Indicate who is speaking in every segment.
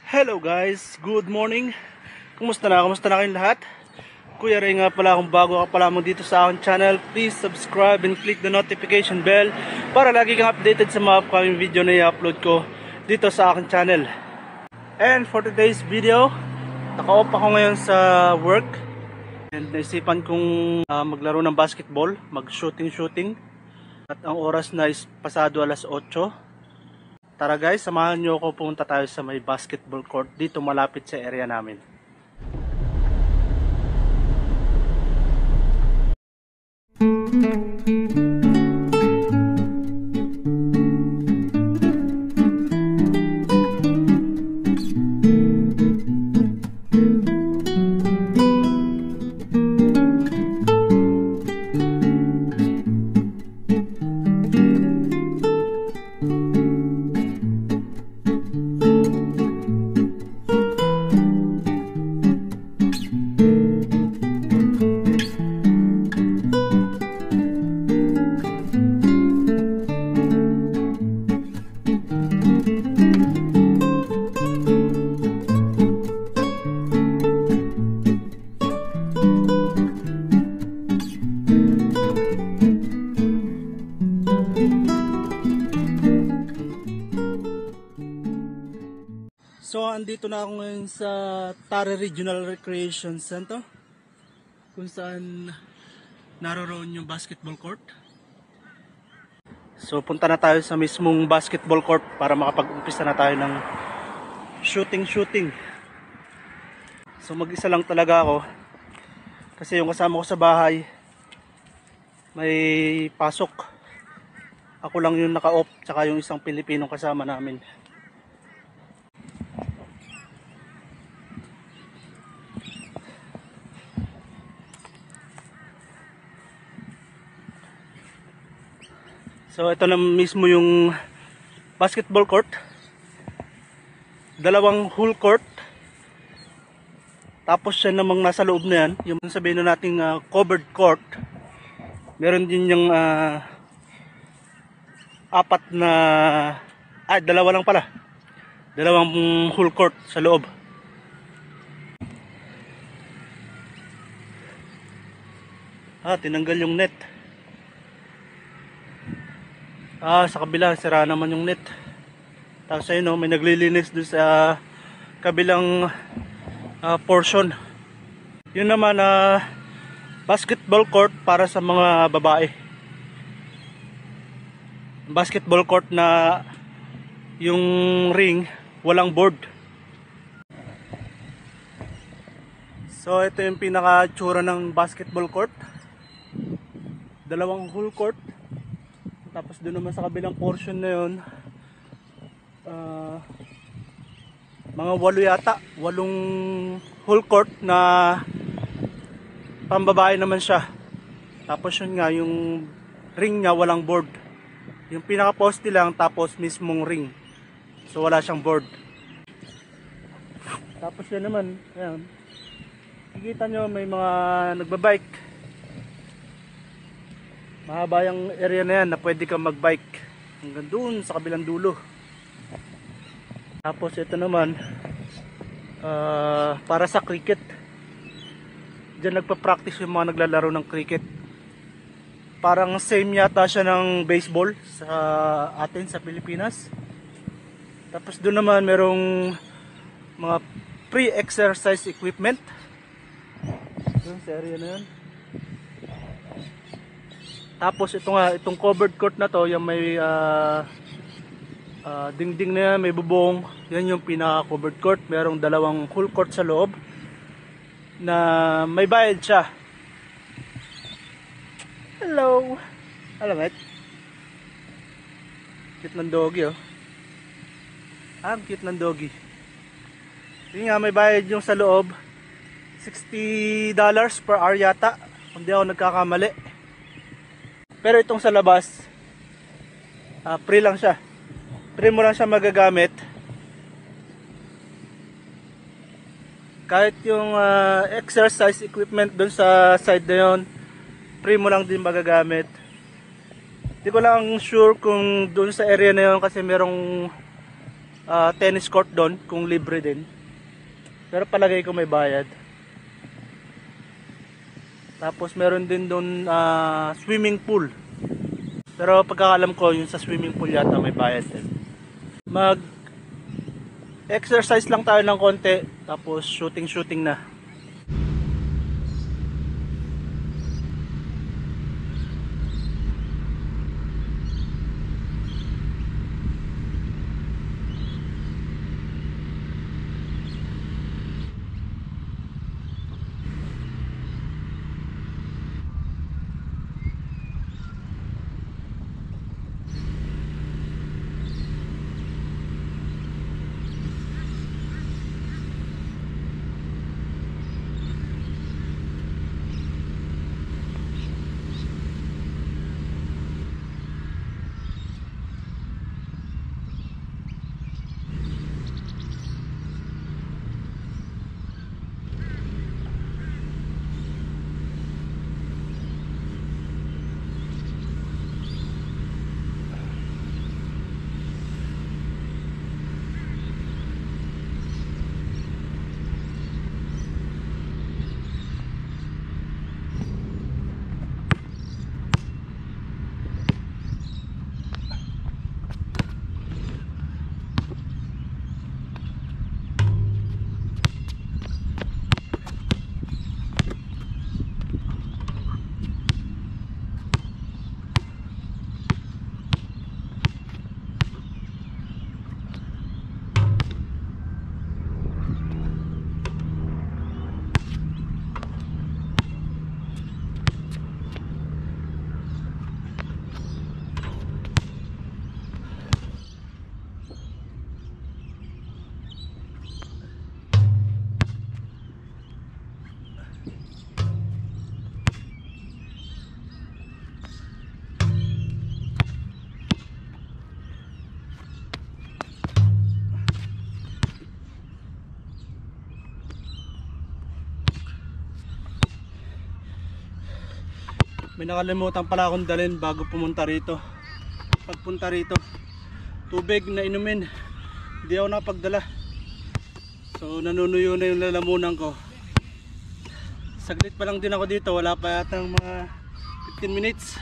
Speaker 1: Hello guys, good morning. Kumusta na kayong lahat? Kuya Ray nga pala, kung bago ka pa lamang dito sa aking channel, please subscribe and click the notification bell para lagi kang updated sa mga upcoming video na i-upload ko dito sa aking channel. And for today's video, naka-off ako ngayon sa work and naisipan kong maglaro ng basketball, mag-shooting. At ang oras na is pasado alas 8. Tara guys, samahan nyo ako, pumunta tayo sa may basketball court dito malapit sa area namin. So andito na ako ngayon sa Tare Regional Recreation Center kung saan naroroon yung basketball court. So punta na tayo sa mismong basketball court para makapag-umpisa na tayo ng shooting. So mag-isa lang talaga ako kasi yung kasama ko sa bahay may pasok. Ako lang yung naka-off tsaka yung isang Pilipinong kasama namin. So ito na mismo yung basketball court. Dalawang whole court. Tapos siya namang nasa loob na yan. Yung sabihin na nating covered court. Meron din yung apat na... dalawa lang pala. Dalawang whole court sa loob. Tinanggal yung net. Sa kabila, sira naman yung net. Tapos ayun, may naglilinis doon sa kabilang portion. Yun naman, basketball court para sa mga babae. Basketball court na yung ring, walang board. So ito yung pinaka-tsura ng basketball court. Dalawang whole court. Tapos doon naman sa kabilang portion na yun, mga 8 yata, 8 whole court na pambabae naman siya. Tapos yun nga, yung ring niya walang board. Yung pinaka-poste lang, tapos mismong ring. So wala siyang board. Tapos yan naman, ayan. Kikita nyo may mga nagbabike. Mahaba yung area na yan na pwede kang magbike hanggang doon sa kabilang dulo. Tapos ito naman para sa cricket. Diyan nagpa-practice yung mga naglalaro ng cricket. Parang same yata siya ng baseball sa atin sa Pilipinas. Tapos doon naman merong mga pre-exercise equipment. Doon sa area na yan. Tapos itong covered court na to, yung may dingding na yan, may bubong. Yan yung pinaka-covered court. Merong dalawang full court sa loob na may bayad siya. Hello! Alamat? Cute ng doggy, oh. Ang cute ng doggy. Yun nga, may bayad yung sa loob. $60 per hour yata. Kung di ako nagkakamali. Pero itong sa labas, free lang siya. Free mo lang siya magagamit. Kahit yung exercise equipment dun sa side na yun, free mo lang din magagamit. Di ko lang sure kung doon sa area na yun kasi merong tennis court doon kung libre din. Pero palagay ko may bayad. Tapos meron din doon swimming pool. Pero pagkakalam ko yung sa swimming pool yata may bayad din. Mag exercise lang tayo ng konti tapos shooting na. May nakalimutan pala akong dalhin bago pumunta rito. Pagpunta rito, tubig na inumin. Hindi ako napagdala. So nanunuyo na yung lalamunan ko. Saglit pa lang din ako dito. Wala pa yata ng mga 15 minutes.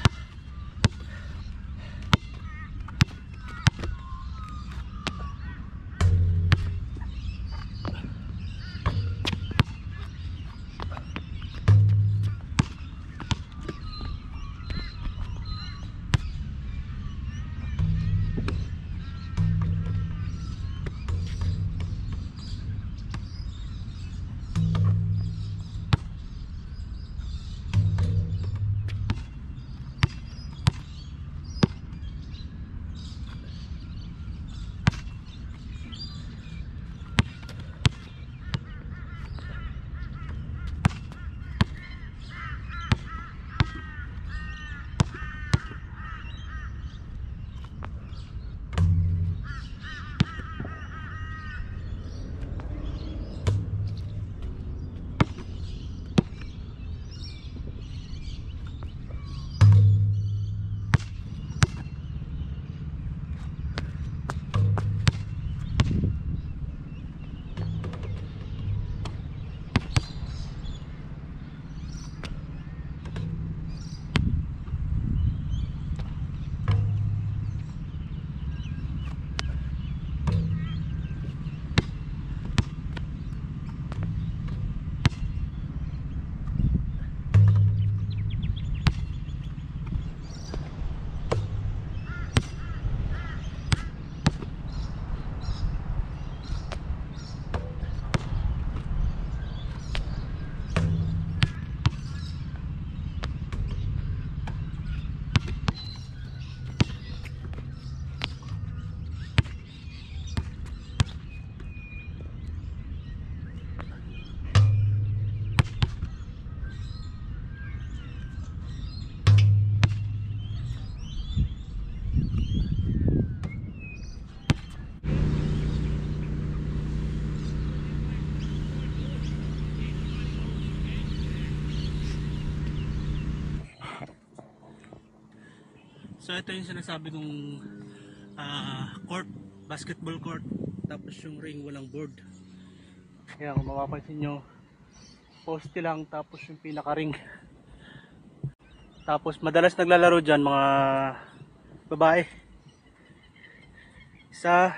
Speaker 1: So ito yung sinasabi kong court, basketball court. tapos yung ring walang board. Kaya kung mapapansin nyo, poste lang tapos yung pinaka ring. Tapos madalas naglalaro dyan mga babae. Isa,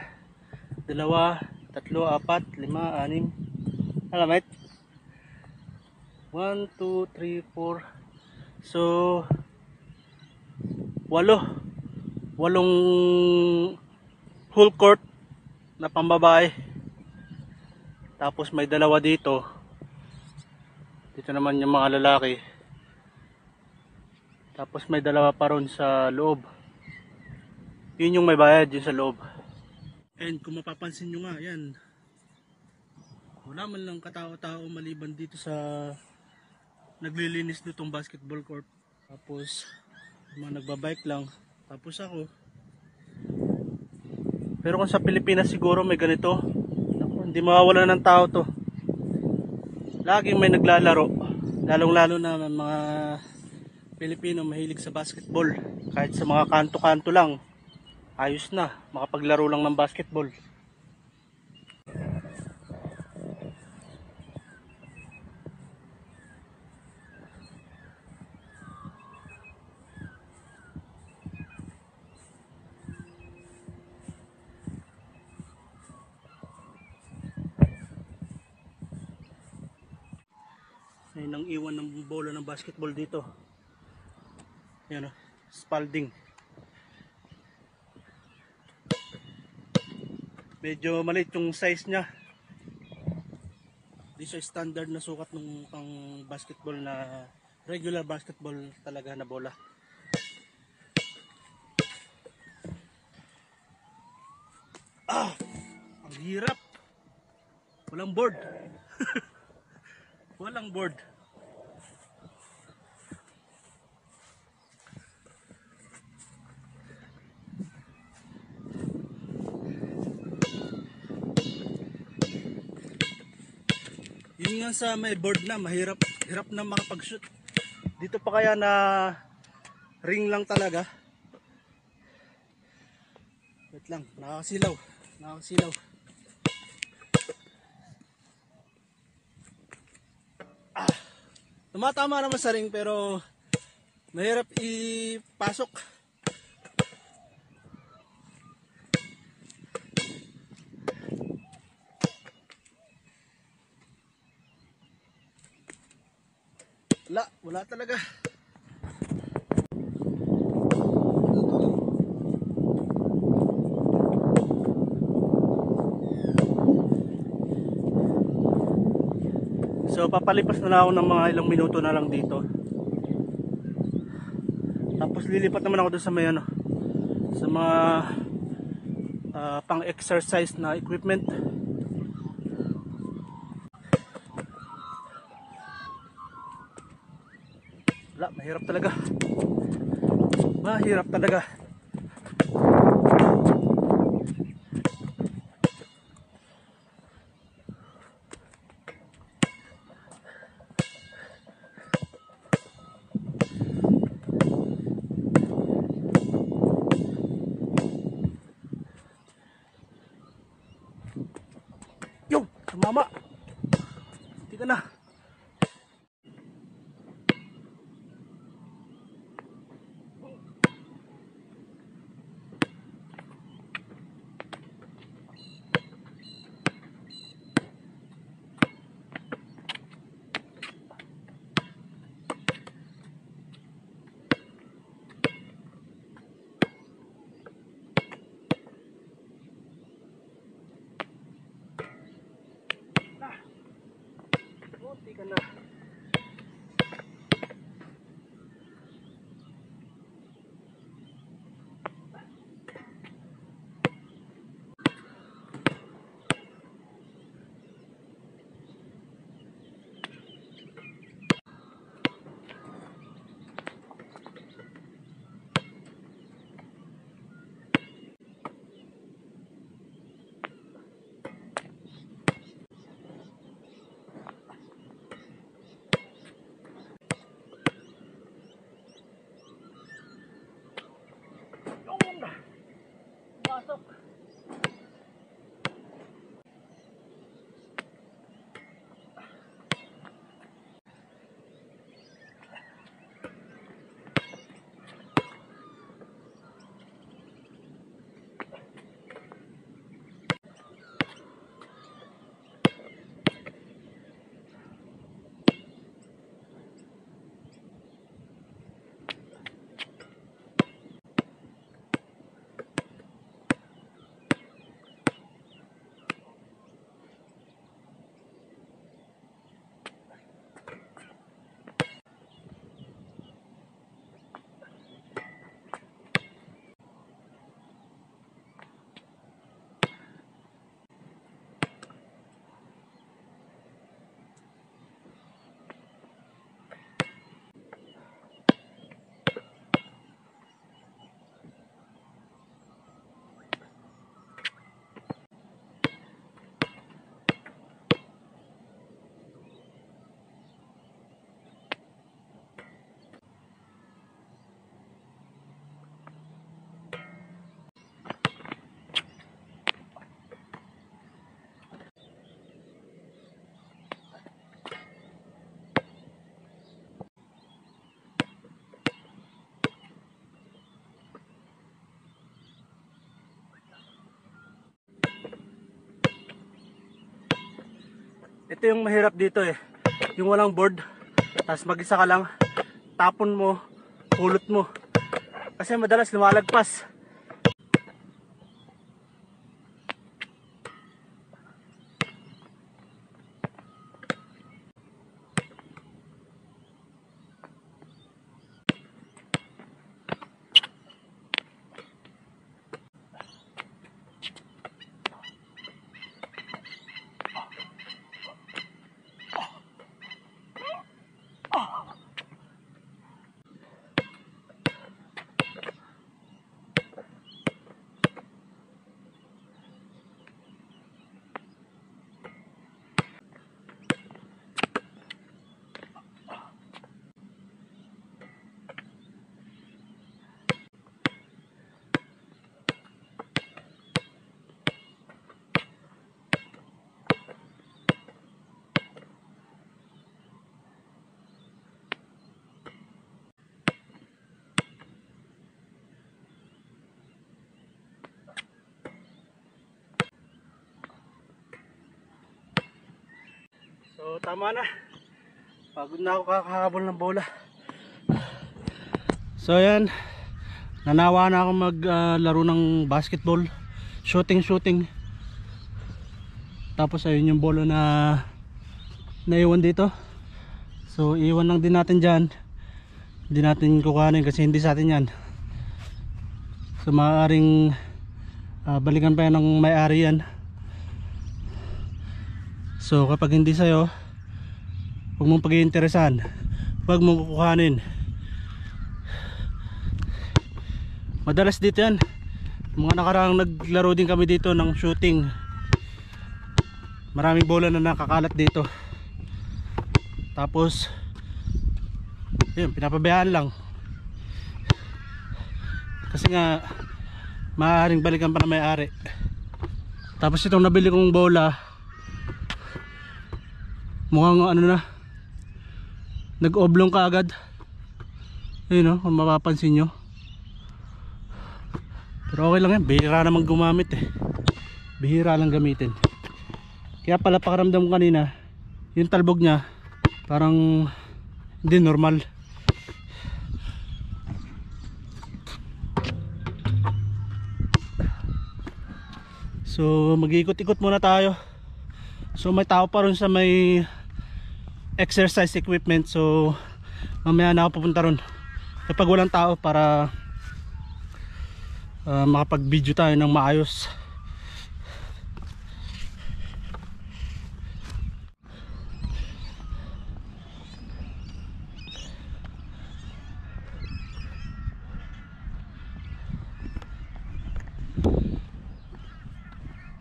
Speaker 1: dalawa, tatlo, apat, lima, anim. Alam mo, 1, 2, 3, 4. So, walong full court na pambabae. Tapos may dalawa dito. Dito naman yung mga lalaki. Tapos may dalawa pa ron sa loob. Yun yung may bayad yun sa loob. And kung mapapansin nyo nga, yan. Wala man lang katao-tao maliban dito sa naglilinis nitong basketball court. Tapos mga nagbabike lang. Tapos ako. Pero kung sa Pilipinas siguro may ganito. Naku, hindi mawawala ng tao to. Laging may naglalaro. Lalong-lalo na mga Pilipino mahilig sa basketball. Kahit sa mga kanto-kanto lang, ayos na, makapaglaro lang ng basketball. Ayun ang iwan ng bola ng basketball dito. Yan o, Spalding. Medyo maliit yung size niya. Di siya standard na sukat ng pang basketball na regular basketball talaga na bola. Ang hirap. Walang board. Walang board. Yun nga sa may board na, mahirap na makapag-shoot. Dito pa kaya na ring lang talaga. Wait lang, nakakasilaw. Tumatama naman sa ring pero mahirap ipasok. Wala talaga. So papalipas na lang ako ng mga ilang minuto na lang dito. Tapos lilipat naman ako doon sa may sa mga pang exercise na equipment. Mahirap talaga. Mahirap talaga. Yo, mama. Hindi ka na. Hindi ka na. Ito yung mahirap dito eh. Yung walang board, tapos mag-isa ka lang, tapon mo, hulot mo. Kasi madalas lumalagpas. So tama na. Pagod na ako kakahabol ng bola. So yan. Nanawa na ako maglaro ng basketball. Shooting. Tapos ayun yung bola na naiwan dito. So iwan lang din natin dyan. Hindi natin kukuhanin kasi hindi sa atin yan. So maaaring balikan pa yan ng may-ari yan. So kapag hindi sa'yo, huwag mong pag-iinteresan, huwag mong kukuhanin. Madalas dito yan. Mga nakaraang naglaro din kami dito ng shooting. Maraming bola na nakakalat dito. Tapos yun, pinapabayaan lang. Kasi nga maaaring balikan pa na may-ari. Tapos itong nabili kong bola, mukhang ano na, nag-oblong ka agad. Ayun o, kung mapapansin nyo. Pero okay lang yan, bihira naman gumamit eh. Bihira lang gamitin. Kaya pala pakaramdam ko kanina, yung talbog nya parang hindi normal. So mag-iikot-ikot muna tayo. So may tao pa rin sa may exercise equipment. So mamaya na ako pupunta ron kapag walang tao para makapag video tayo ng maayos.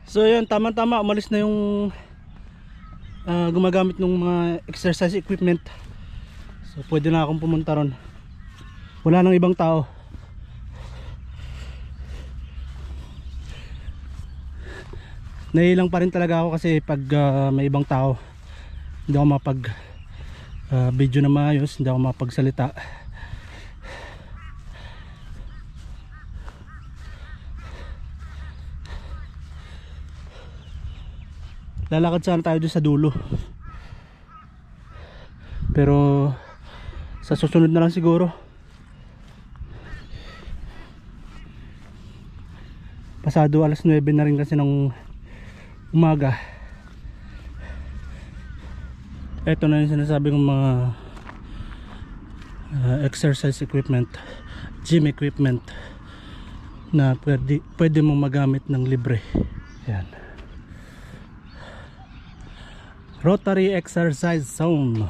Speaker 1: So yun, tama-tama umalis na yung gumagamit ng mga exercise equipment. So pwede na akong pumunta ron. Wala nang ibang tao. Nailang pa rin talaga ako kasi pag may ibang tao hindi ako mapag video na maayos, hindi ako mapagsalita. Lalakad sana tayo doon sa dulo, pero sa susunod na lang siguro. Pasado alas 9 na rin kasi ng umaga. Ito na yung sinasabi kong mga exercise equipment, gym equipment na pwede mong magamit ng libre. Yan, Rotary Exercise Zone.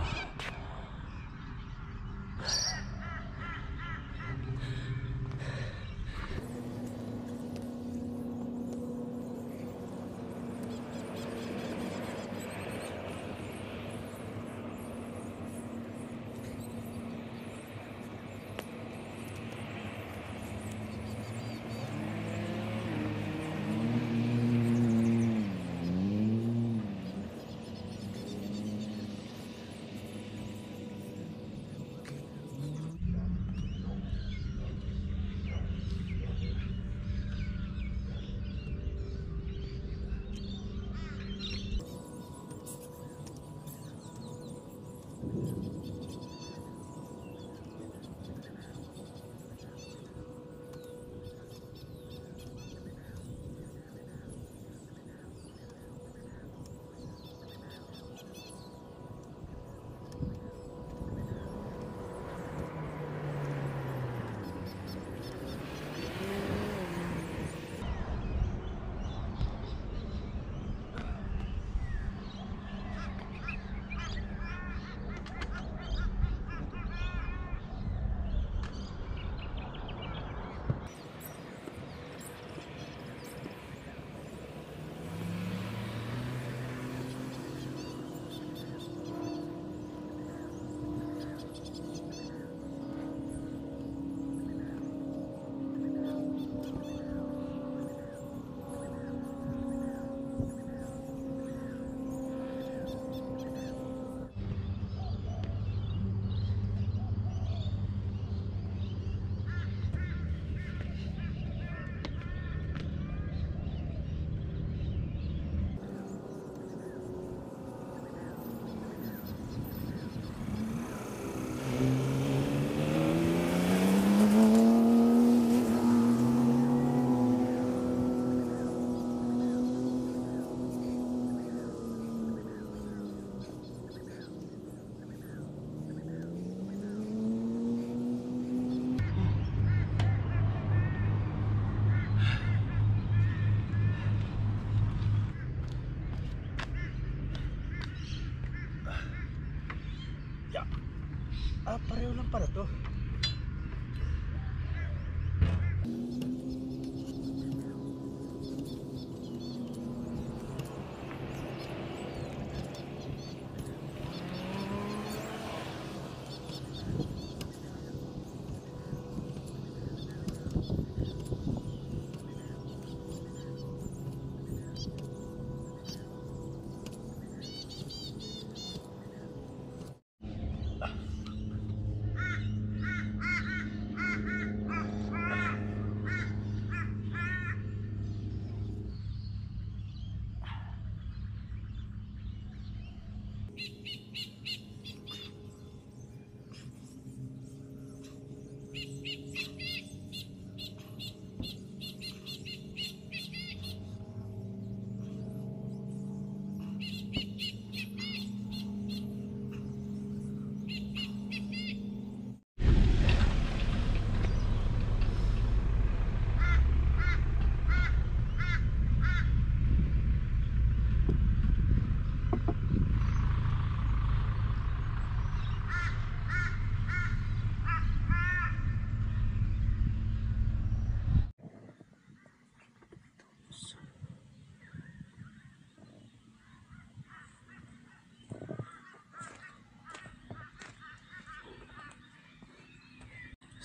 Speaker 1: Pareho lang pala to.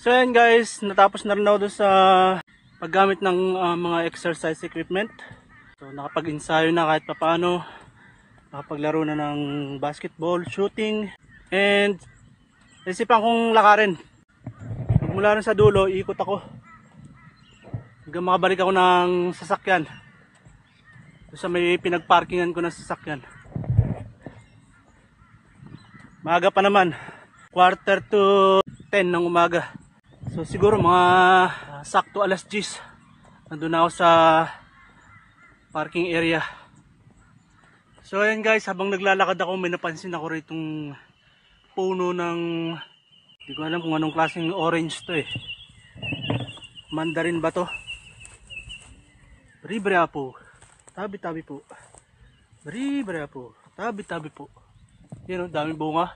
Speaker 1: So yan guys, natapos na rin ako doon sa paggamit ng mga exercise equipment. So nakapag-ensayo na kahit papaano, nakapaglaro na ng basketball, shooting, and naisipan kong lakarin. Mula rin sa dulo, iikot ako hanggang makabalik ako ng sasakyan. Doon sa may pinagparkingan ko ng sasakyan. Maaga pa naman, 9:45 ng umaga. So siguro mga sakto alas 10 nandun ako sa parking area. So ayan guys, habang naglalakad ako may napansin ako rito puno ng, hindi ko alam kung anong klaseng orange to eh. Mandarin ba to? Bri-bria po. Tabi-tabi po. Bri-bria po. Tabi-tabi po. Yan o, daming bunga.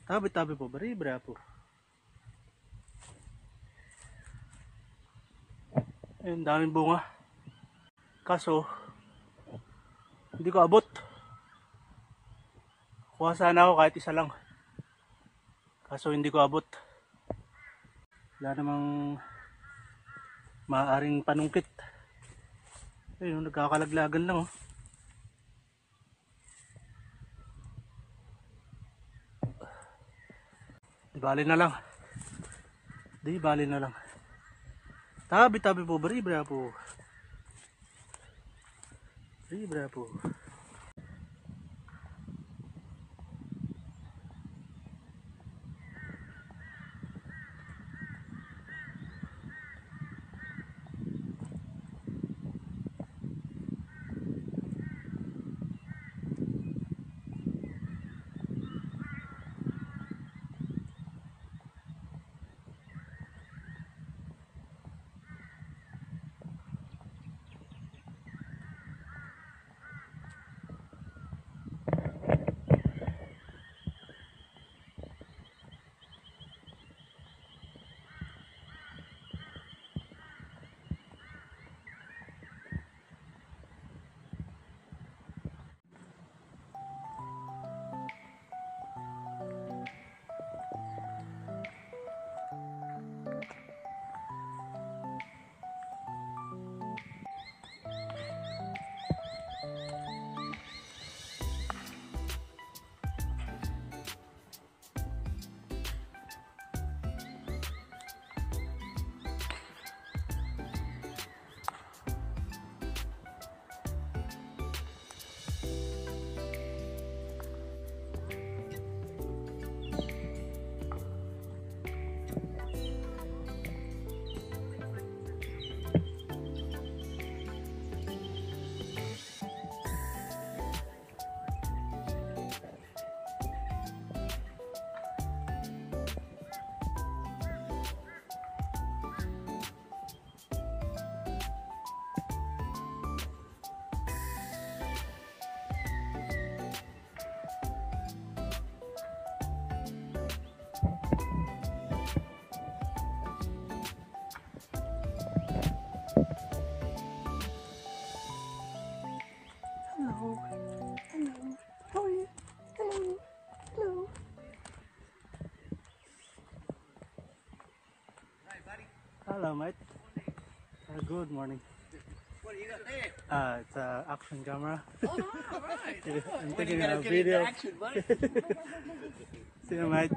Speaker 1: Tabi-tabi po, bari-bari po. Ayun, daming bunga. Kaso, hindi ko abot. Kuha sana ako kahit isa lang. Kaso hindi ko abot. Wala namang maaaring panungkit. Ayun, nagkakalaglagan lang oh. Bali na lang. Di bali na lang. Tabi-tabi po, bari-bari po. Bari-bari po. Hello, mate. Good morning.
Speaker 2: What do you got there?
Speaker 1: It's an action camera.
Speaker 2: Oh, right.
Speaker 1: I'm taking a video.
Speaker 2: Action, buddy.
Speaker 1: See you, mate.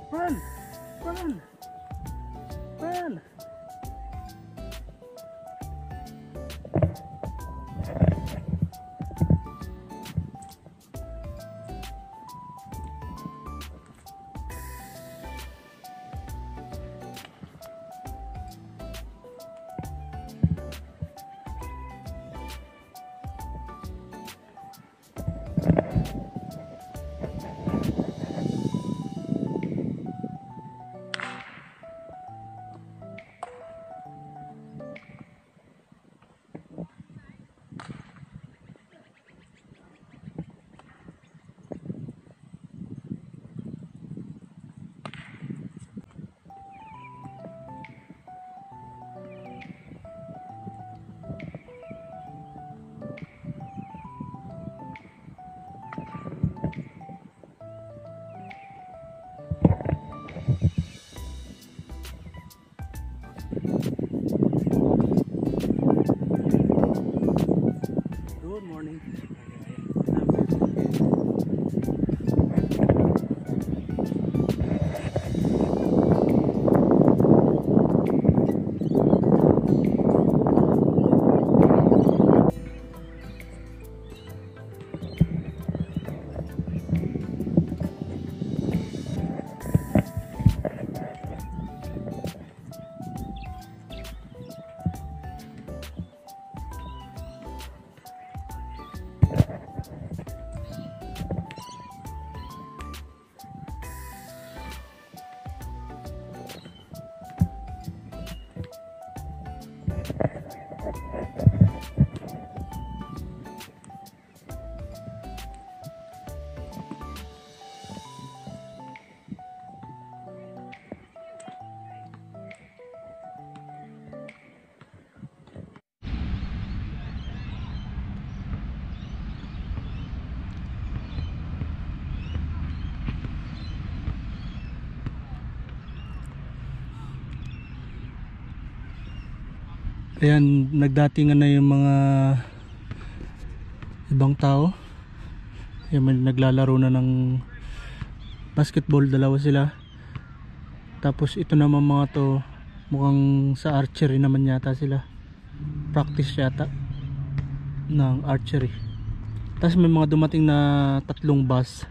Speaker 1: Run! Run! Run! Good morning. Ayan, nagdatingan na yung mga ibang tao. Ayan, may naglalaro na ng basketball, dalawa sila. Tapos ito naman mga to, mukhang sa archery naman yata sila. Practice yata ng archery. Tapos may mga dumating na 3 bus.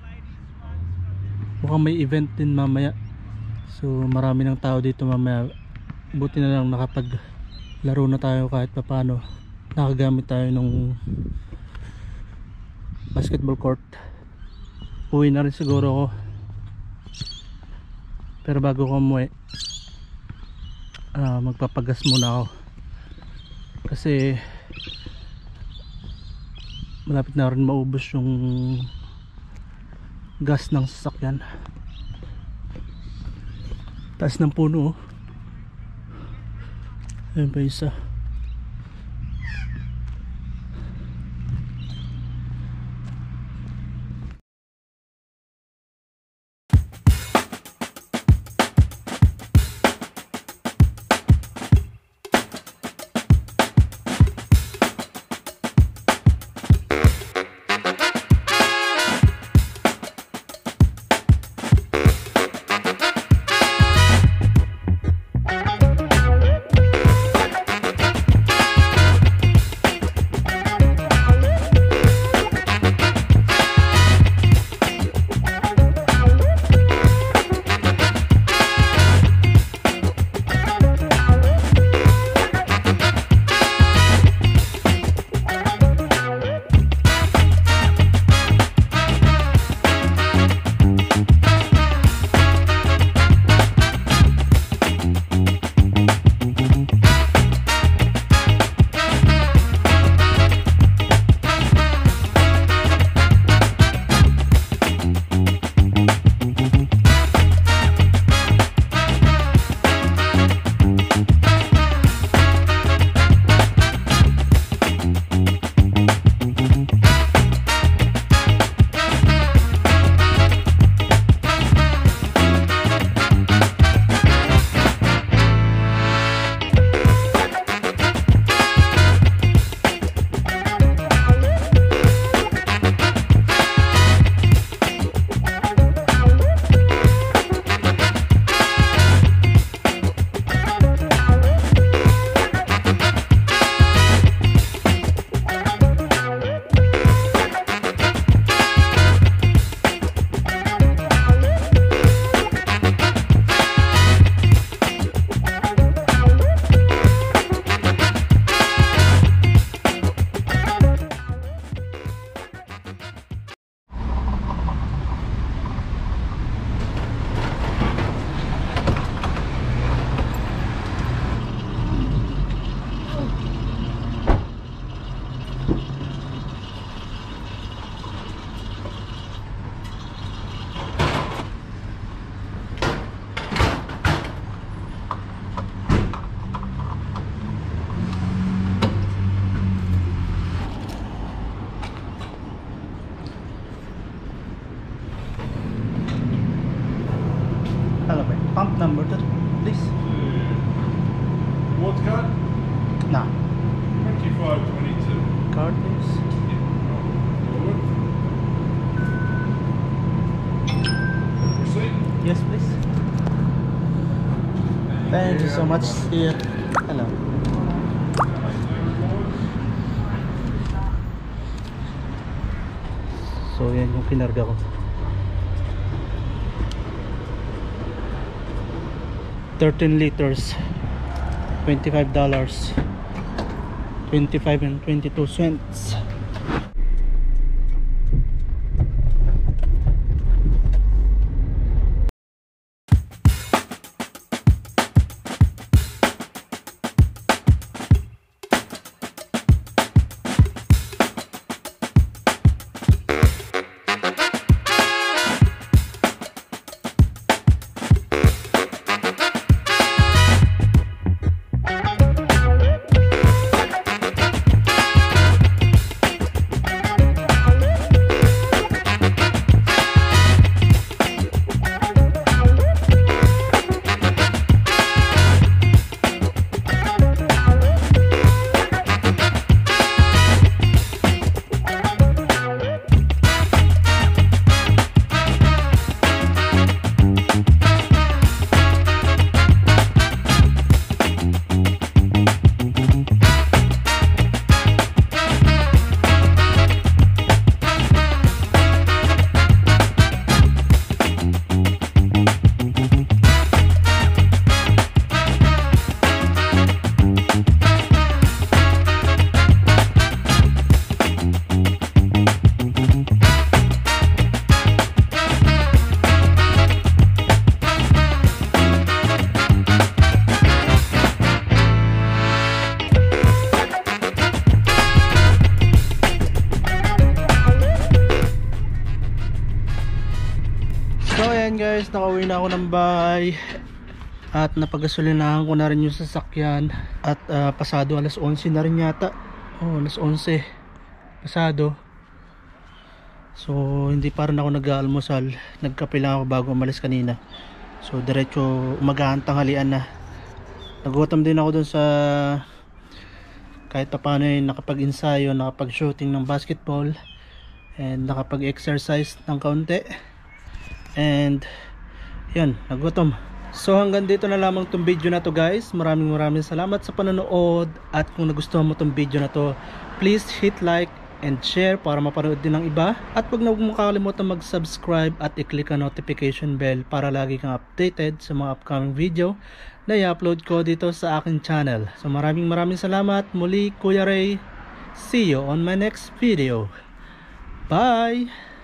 Speaker 1: Mukhang may event din mamaya. So marami ng tao dito mamaya. Buti na lang laro na tayo kahit papaano. Nakagamit tayo ng basketball court. Uwi na rin siguro ako. Pero bago ko umuwi, magpapagas muna ako. Kasi malapit na rin maubos yung gas ng sasakyan. Taas ng puno, oh. Ayun pa isa. Thank you so much. See you. Hello. So yan yung kinarga ko. 13 liters, $25, 25 and 22 cents. So ayan guys, nakauwi na ako ng bahay at napagasolinahan ko na rin yung sasakyan at pasado alas 11 na rin yata. Oh, alas 11 pasado. So hindi pa rin ako nag-aalmusal, nagkape lang ako bago umalis kanina. So diretso umagahan tanghalian na. Nagutom din ako dun sa kahit pa paano nakapag-ensayo, nakapag-shooting ng basketball and nakapag-exercise ng kaunti. And yun, nagutom. So hanggang dito na lamang tong video na to guys. Maraming salamat sa panonood. At kung nagustuhan mo tong video na to, please hit like and share para mapanood din ng iba. At huwag na huwag mo kakalimutan mag-subscribe at i-click ang notification bell para lagi kang updated sa mga upcoming video na i-upload ko dito sa aking channel. So maraming salamat. Muli, Kuya Ray. See you on my next video. Bye!